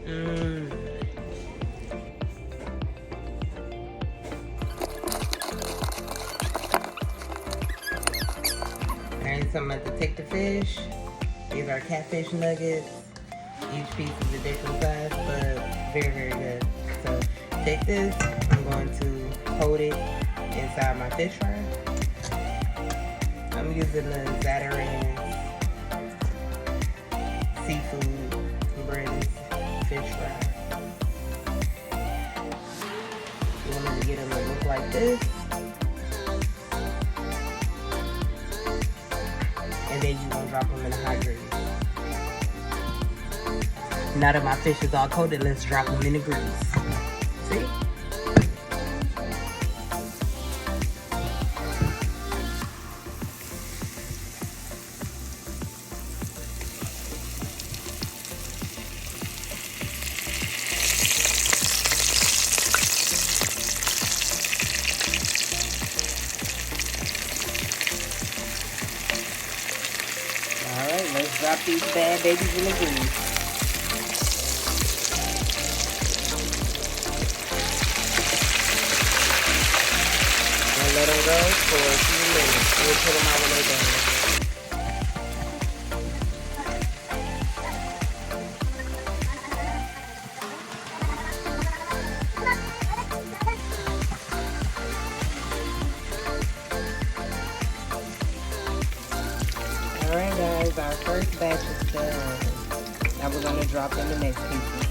Mmm. Alright, so I'm about to take the fish. These are catfish nuggets. Each piece is a different size, but very, very good. So take this. I'm going to coat it inside my fish fry. I'm using the Zatarain's seafood breaded fish fry. You want to get them to look like this. And then you're gonna drop them in the hot grease. Now that my fish is all coated, let's drop them in the grease. See? Alright, let's drop these bad babies in the grease. And let them go for a few minutes. We'll put them out when they're done. Alright guys, our first batch is done. Now we're going to drop in the next pieces.